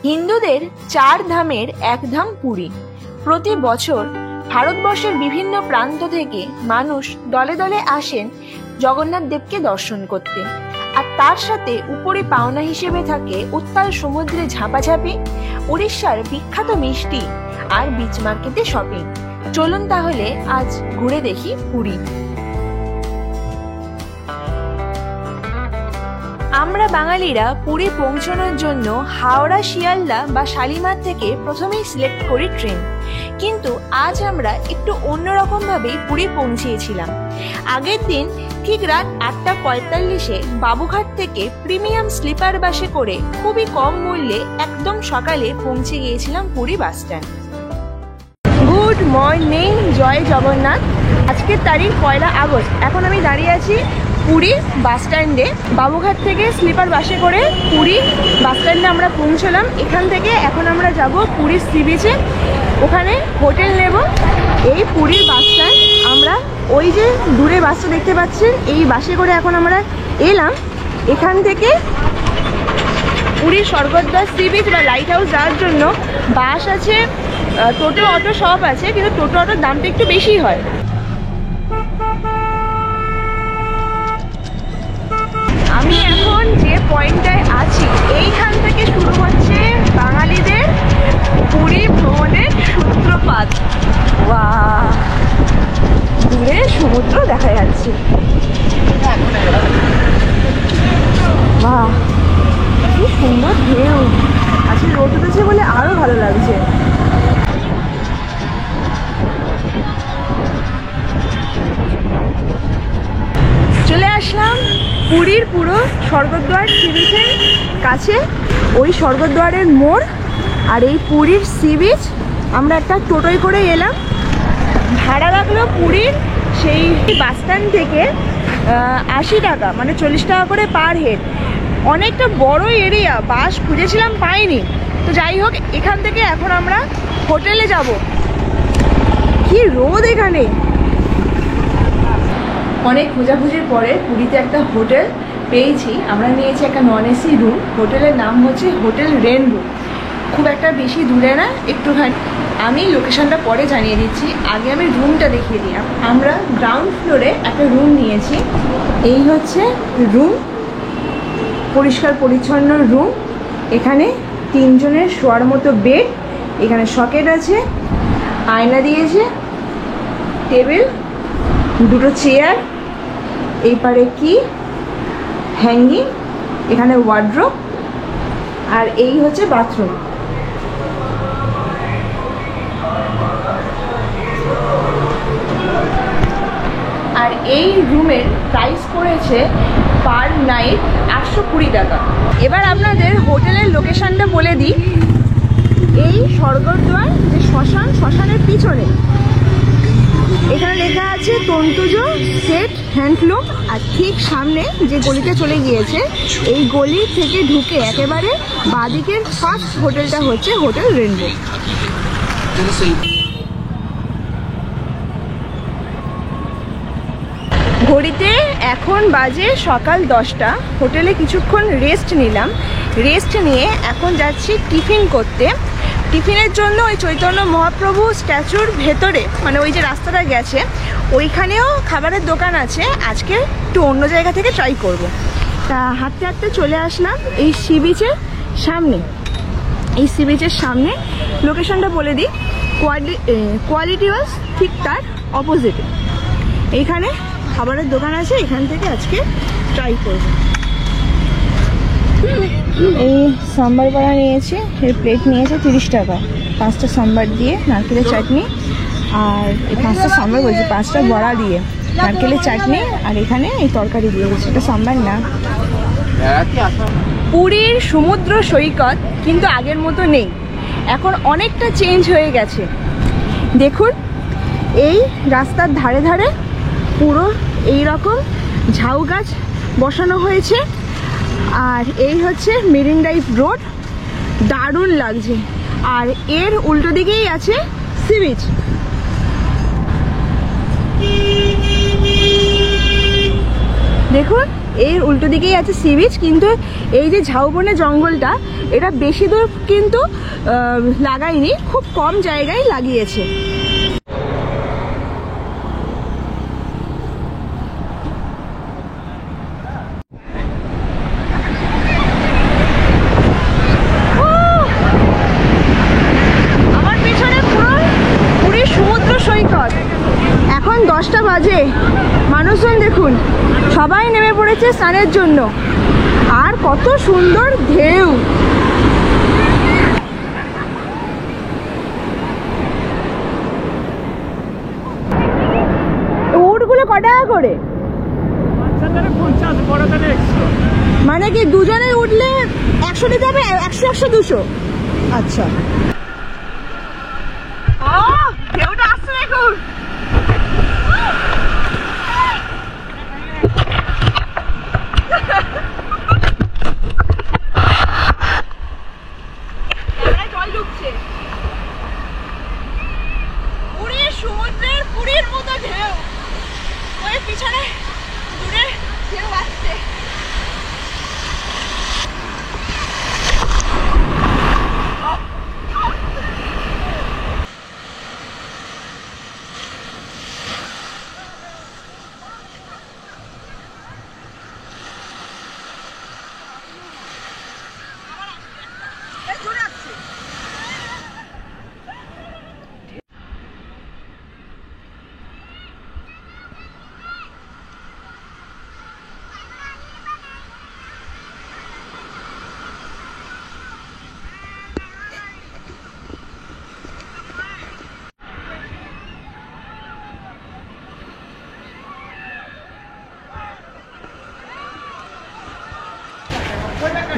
হিন্দুদের 4 ধামের এক ধাম পুরী। প্রতি বছর ভারতবর্ষের বিভিন্ন প্রান্ত থেকে মানুষ দলে দলে আসেন জগন্নাথ দেবকে দর্শন করতে। আর তার সাথে উপরে পাওনা হিসেবে থাকে উত্তাল সমুদ্রে ঝাঁপাঝাঁপি, উড়িষ্যার বিখ্যাত মিষ্টি আর বিচ মার্কেটে শপিং। চলুন তাহলে আজ ঘুরে দেখি পুরী। আমরা বাঙালিরা পুরী পৌঁছানোর জন্য হাওড়া, শিয়ালদা বা শালিমার থেকে প্রথমেই সিলেক্ট করি ট্রেন। কিন্তু আজ আমরা একটু অন্যরকম ভাবে পুরী পৌঁছিয়েছিলাম। আগের দিন ঠিক রাত 8:45-এ বাবুঘাট থেকে প্রিমিয়াম স্লিপার বাসে করে খুবই কম মূল্যে একদম সকালে পৌঁছে গিয়েছিলাম Puri bus stand. Good morning, জয় জগন্নাথ। আজকের তারিখ 1 আগস্ট। এখন আমি দাঁড়িয়ে আছি পুরী বাস স্ট্যান্ডে। বাবুঘাট থেকে স্লিপার বাসে করে পুরী বাস স্ট্যান্ডে আমরা পৌঁছলাম। এখান থেকে এখন আমরা যাব পুরীর সি বিচে, ওখানে হোটেল নেব। এই পুরীর বাস স্ট্যান্ড, আমরা ওই যে দূরে বাসটা দেখতে পাচ্ছেন, এই বাসে করে এখন আমরা এলাম। এখান থেকে পুরীর স্বর্গদ্বার সি বিচ বা লাইট হাউস যাওয়ার জন্য বাস আছে, টোটো অটো সব আছে, কিন্তু টোটো অটোর দামটা একটু বেশি হয়। আমি এখন যে পয়েন্টটায় আছি, এইখান থেকে শুরু হচ্ছে বাঙালিদের পুরী ভ্রমণের সূত্রপাত। বাহ, দূরে সমুদ্র দেখা যাচ্ছে। বাহ, কি সুন্দর ঢেউ। আজকে রোদ উঠেছে বলে আরো ভালো লাগছে। চলে আসলাম পুরীর পুরো স্বর্গদ্বার সি বিচের কাছে। ওই স্বর্গদ্বারের মোড় আর এই পুরীর সি বিচ। আমরা একটা টোটোয় করে এলাম। ভাড়া লাগলো পুরীর সেই বাস স্ট্যান্ড থেকে 80 টাকা, মানে 40 টাকা করে পার হেড। অনেকটা বড় এরিয়া, বাস খুঁজেছিলাম পাইনি। তো যাই হোক, এখান থেকে এখন আমরা হোটেলে যাব। কি রোদ এখানে। অনেক খোঁজাখুঁজির পরে পুরীতে একটা হোটেল পেয়েছি। আমরা নিয়েছি একটা নন এসি রুম। হোটেলের নাম হচ্ছে হোটেল রেনবো। খুব একটা বেশি দূরে না, একটুখানি। আমি লোকেশনটা পরে জানিয়ে দিচ্ছি, আগে আমি রুমটা দেখিয়ে দিই। আমরা গ্রাউন্ড ফ্লোরে একটা রুম নিয়েছি। এই হচ্ছে রুম, পরিষ্কার পরিচ্ছন্ন রুম। এখানে 3 জনের শোয়ার মতো বেড। এখানে সকেট আছে, আয়না দিয়েছে, টেবিল, 2টো চেয়ার, এই পারে কি হ্যাঙ্গিং, এখানে ওয়ার্ড্রোব, আর এই হচ্ছে বাথরুম। আর এই রুমের প্রাইস পড়েছে পার নাইট 820 টাকা। এবার আপনাদের হোটেলের লোকেশনটা বলে দিই। এই স্বর্গদ্বার যে শ্মশানের পিছনে এখানে লেখা আছে তন্তুজ সেট হ্যান্ডলুম। আর ঠিক সামনে যে গলিতে চলে গিয়েছে, এই গলি থেকে ঢুকে একেবারে বাঁদিকের ফার্স্ট হোটেলটা হচ্ছে হোটেল রেনবো। ঘড়িতে এখন বাজে সকাল 10টা। হোটেলে কিছুক্ষণ রেস্ট নিলাম। রেস্ট নিয়ে এখন যাচ্ছি টিফিন করতে। টিফিনের জন্য ওই চৈতন্য মহাপ্রভু স্ট্যাচুর ভেতরে, মানে ওই যে রাস্তাটা গেছে, ওইখানেও খাবারের দোকান আছে। আজকে একটু অন্য জায়গা থেকে ট্রাই করব। তা হাঁটতে হাঁটতে চলে আসলাম এই সি বিচের সামনে। এই সি বিচের সামনে লোকেশনটা বলে দিই, কোয়ালিটি ওয়াজ ঠিক তার অপোজিটে। এইখানে খাবারের দোকান আছে, এখান থেকে আজকে ট্রাই করব। এই সাম্বার বড়া নিয়েছি, এর প্লেট নিয়েছে 30 টাকা। 5টা সাম্বার দিয়ে নারকেলের চাটনি, আর এই 5টা সাম্বার বলছি, 5টা বড়া দিয়ে নারকেলের চাটনি, আর এখানে এই তরকারি দিয়েছে। এটা সাম্বার না। পুরীর সমুদ্র সৈকত কিন্তু আগের মতো নেই, এখন অনেকটা চেঞ্জ হয়ে গেছে। দেখুন, এই রাস্তার ধারে ধারে পুরো এই রকম ঝাউ গাছ বসানো হয়েছে। আর এই হচ্ছে মেরিন ড্রাইভ রোড, দারুণ লাগছে। আর এর উল্টো দিকেই আছে সি বিচ। দেখুন এর উল্টো দিকেই আছে সি বিচ, কিন্তু এই যে ঝাউবনে জঙ্গলটা এটা বেশি দূর কিন্তু লাগায়নি, খুব কম জায়গায় লাগিয়েছে। আমার পিছনে পুরো পুরীর সমুদ্র সৈকত। এখন 10টা বাজে, মানুষজন দেখুন সবাই নেমে পড়েছে স্নানের জন্য, আর কত সুন্দর ঢেউ। উটগুলো ক টাকা করে? মানে কি দুজনে উঠলে 100 দিতে হবে? 100 100 200? আচ্ছা, ঢেউটা আসছে দেখুন। জল ঢুকছে, পুরীর সমুদ্রের পুরীর মতো ঢেউ, ওই পিছনে দূরে ঢেউ আসছে।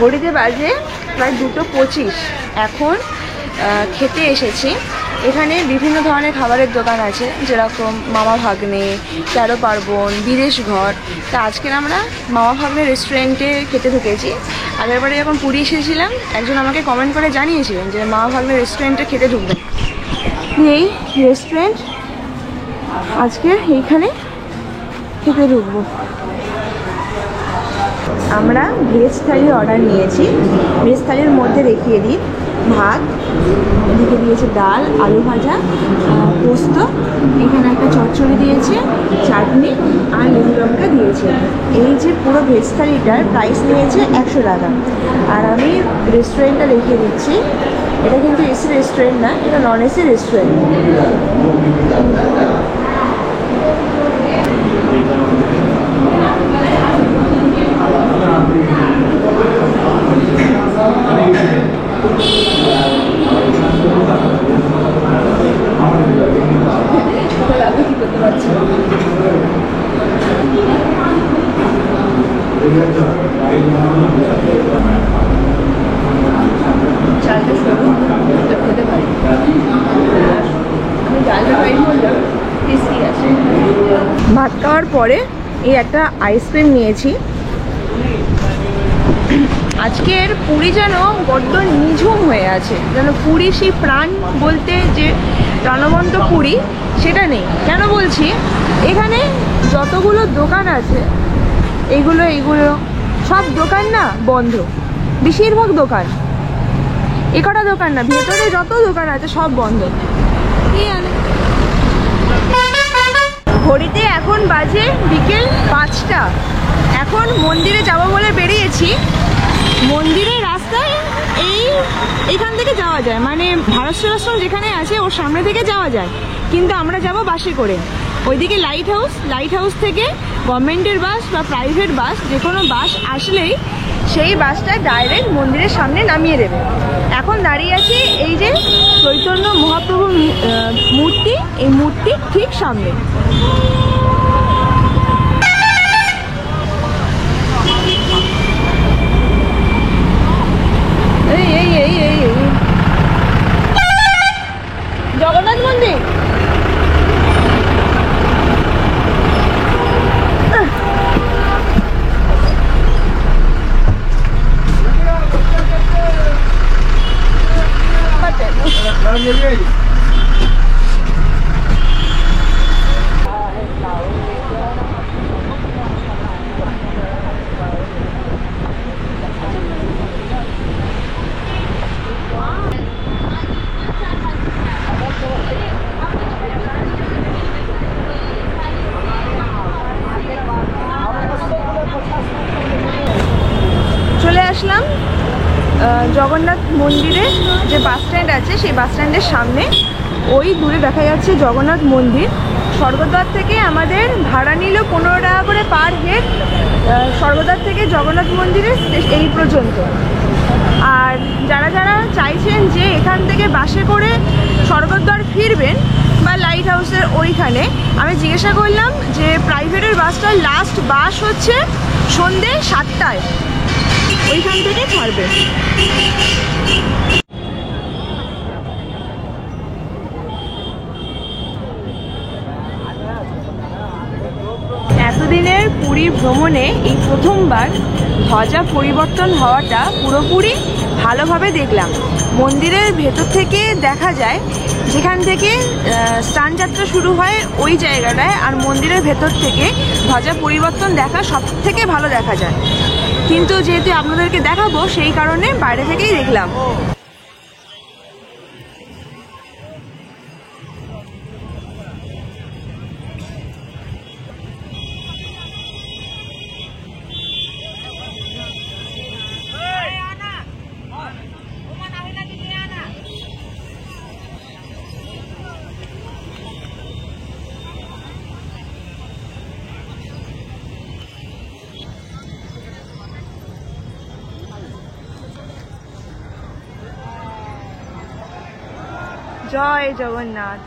ঘড়িতে বাজে প্রায় 2:25। এখন খেতে এসেছি। এখানে বিভিন্ন ধরনের খাবারের দোকান আছে, যেরকম মামা ভাগ্নে, 13 পার্বণ, বিদেশ ঘর। তা আজকের আমরা মামা ভাগ্নে রেস্টুরেন্টে খেতে ঢুকেছি। আগেরবারে যখন পুরী এসেছিলাম একজন আমাকে কমেন্ট করে জানিয়েছিলেন যে মামা ভাগ্নে রেস্টুরেন্টে খেতে ঢুকবেন। এই রেস্টুরেন্ট আজকে এইখানে খেতে ঢুকবো। আমরা ভেজ থালির অর্ডার নিয়েছি। ভেজ থালির মধ্যে দেখিয়ে দিই, ভাত, এদিকে দিয়েছে ডাল, আলু ভাজা, পোস্ত, এখানে একটা চচ্চড়ি দিয়েছে, চাটনি আর লেবু লঙ্কা দিয়েছে। এই যে পুরো ভেজ থালিটার প্রাইস নিয়েছে 100 টাকা। আর আমি রেস্টুরেন্টটা দেখিয়ে দিচ্ছি। এটা কিন্তু এসি রেস্টুরেন্ট না, এটা নন এসি রেস্টুরেন্ট। ভাত খাওয়ার পরে এই একটা আইসক্রিম নিয়েছি। আজকের পুরী যেন বড্ড নিঝুম হয়ে আছে, যেন পুরী সেই প্রাণ বলতে যে প্রাণবন্ত পুরী সেটা নেই। কেন বলছি, এখানে যতগুলো দোকান আছে এইগুলো সব দোকান না বন্ধ, বেশিরভাগ দোকান, একটা দোকান না, ভেতরে যত দোকান আছে সব বন্ধ। ঘড়িতে এখন বাজে বিকেল 5টা। এখন মন্দিরে যাব বলে বেরিয়েছি। মন্দিরের রাস্তায় এইখান থেকে যাওয়া যায়, মানে ভারত সেবাশ্রম যেখানে আছে ওর সামনে থেকে যাওয়া যায়, কিন্তু আমরা যাব বাসে করে। ওইদিকে লাইট হাউস থেকে গভর্নমেন্টের বাস বা প্রাইভেট বাস, যে কোনো বাস আসলেই সেই বাসটা ডাইরেক্ট মন্দিরের সামনে নামিয়ে দেবে। এখন দাঁড়িয়ে আছি এই যে চৈতন্য মহাপ্রভুর মূর্তি, এই মূর্তির ঠিক সামনে। জগন্নাথ মন্দির। জগন্নাথ মন্দিরে যে বাস স্ট্যান্ড আছে সেই বাস স্ট্যান্ডের সামনে ওই দূরে দেখা যাচ্ছে জগন্নাথ মন্দির। স্বর্গদ্বার থেকে আমাদের ভাড়া নিল 15 টাকা করে পার হেড, স্বর্গদ্বার থেকে জগন্নাথ মন্দিরে এই পর্যন্ত। আর যারা যারা চাইছেন যে এখান থেকে বাসে করে স্বর্গদ্বার ফিরবেন বা লাইট হাউসের ওইখানে, আমি জিজ্ঞাসা করলাম যে প্রাইভেটের বাসটার লাস্ট বাস হচ্ছে সন্ধ্যে 7টায়, ওইখান থেকে ছাড়বে। এতদিনের পুরী ভ্রমণে এই প্রথমবার ধ্বজা পরিবর্তন হওয়াটা পুরোপুরি ভালোভাবে দেখলাম। মন্দিরের ভেতর থেকে দেখা যায় যেখান থেকে স্নানযাত্রা শুরু হয় ওই জায়গাটায়, আর মন্দিরের ভেতর থেকে ধ্বজা পরিবর্তন দেখা সব থেকে ভালো দেখা যায়। কিন্তু যেহেতু আপনাদেরকে দেখাবো সেই কারণে বাইরে থেকেই দেখলাম। জয় জগন্নাথ।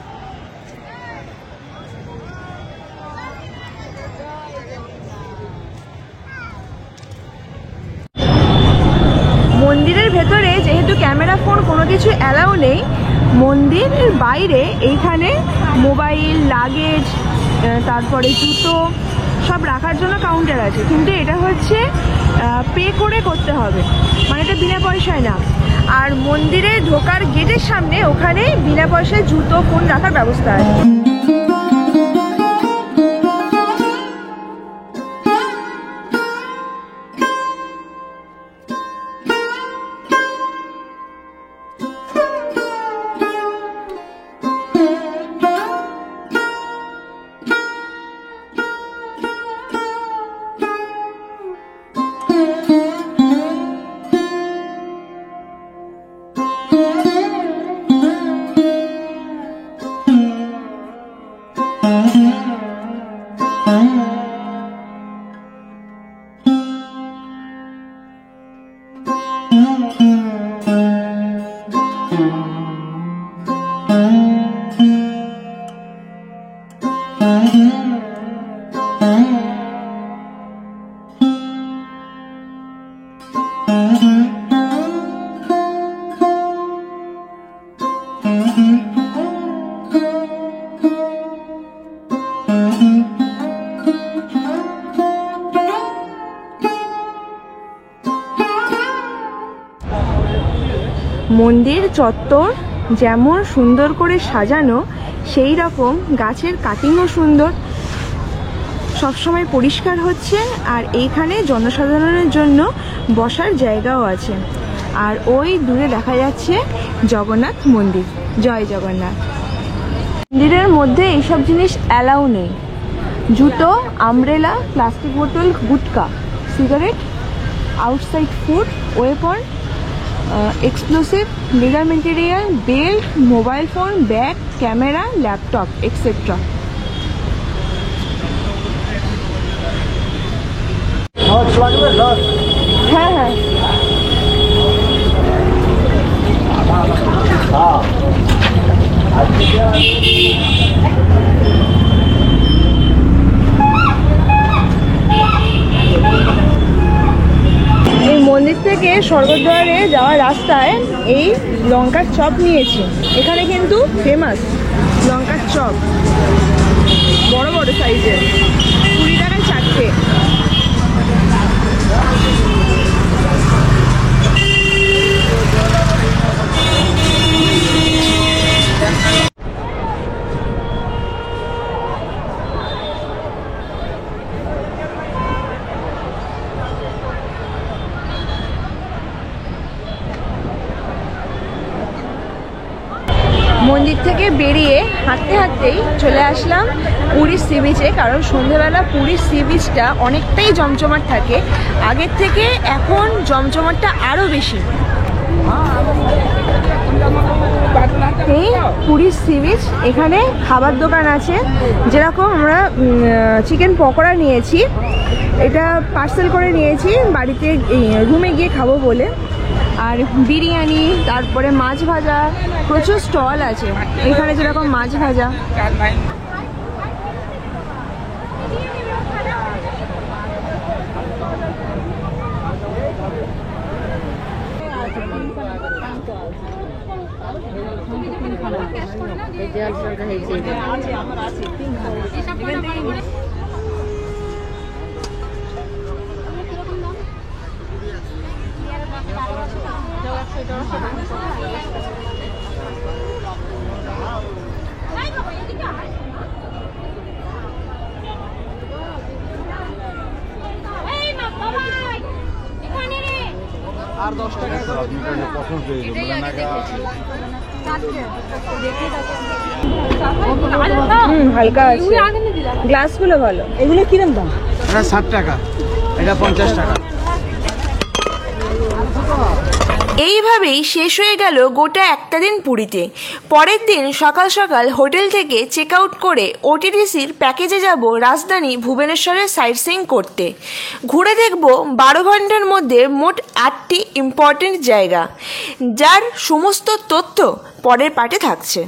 মন্দিরের ভেতরে যেহেতু ক্যামেরা ফোন কোনো কিছু অ্যালাউ নেই, মন্দিরের বাইরে এইখানে মোবাইল, লাগেজ, তারপরে জুতো সব রাখার জন্য কাউন্টার আছে, কিন্তু এটা হচ্ছে পে করে করতে হবে, মানে এটা বিনা পয়সায় না। আর মন্দিরে ঢোকার গেটের সামনে ওখানে বিনা পয়সায় জুতো, ফোন রাখার ব্যবস্থা আছে। মন্দির চত্বর যেমন সুন্দর করে সাজানো, সেই রকম গাছের কাটিংও সুন্দর, সবসময় পরিষ্কার হচ্ছে। আর এইখানে জনসাধারণের জন্য বসার জায়গাও আছে। আর ওই দূরে দেখা যাচ্ছে জগন্নাথ মন্দির। জয় জগন্নাথ। মন্দিরের মধ্যে এইসব জিনিস অ্যালাউ নেই। জুতো, আমব্রেলা, প্লাস্টিক বোতল, gutka, cigarette, outside food, weapon, explosive, legal material, belt, mobile phone, bag, camera, laptop, etc. হ্যাঁ হ্যাঁ এই মন্দির থেকে স্বর্গদ্বারে যাওয়ার রাস্তায় এই লঙ্কার চপ নিয়েছি। এখানে কিন্তু ফেমাস লঙ্কার চপ, বড় বড় সাইজের, 20 টাকায় 4টে। মন্দির থেকে বেরিয়ে হাঁটতে হাঁটতেই চলে আসলাম পুরীর সি বিচে, কারণ সন্ধেবেলা পুরীর সি বিচটা অনেকটাই জমজমাট থাকে। আগের থেকে এখন জমজমাটটা আরও বেশি। এই পুরীর সি বিচ, এখানে খাবার দোকান আছে, যেরকম আমরা চিকেন পকোড়া নিয়েছি, এটা পার্সেল করে নিয়েছি বাড়িতে রুমে গিয়ে খাবো বলে। আর বিরিয়ানি, তারপরে মাছ ভাজা, প্রচুর স্টল আছে এখানে, যেরকম মাছ ভাজা। আর 10 টাকা হালকা আছে, গ্লাসগুলো ভালো। এগুলো কিরম দাম? এটা 60 টাকা, এটা 50 টাকা। এইভাবেই শেষ হয়ে গেল গোটা একটা দিন পুরীতে। পরের দিন সকাল সকাল হোটেল থেকে চেক আউট করে ওটিটিসির প্যাকেজে যাব রাজধানী ভুবনেশ্বরের সাইট সিইং করতে। ঘুরে দেখব 12 ঘন্টার মধ্যে মোট 8টি ইম্পর্টেন্ট জায়গা, যার সমস্ত তথ্য পরের পার্টে থাকছে।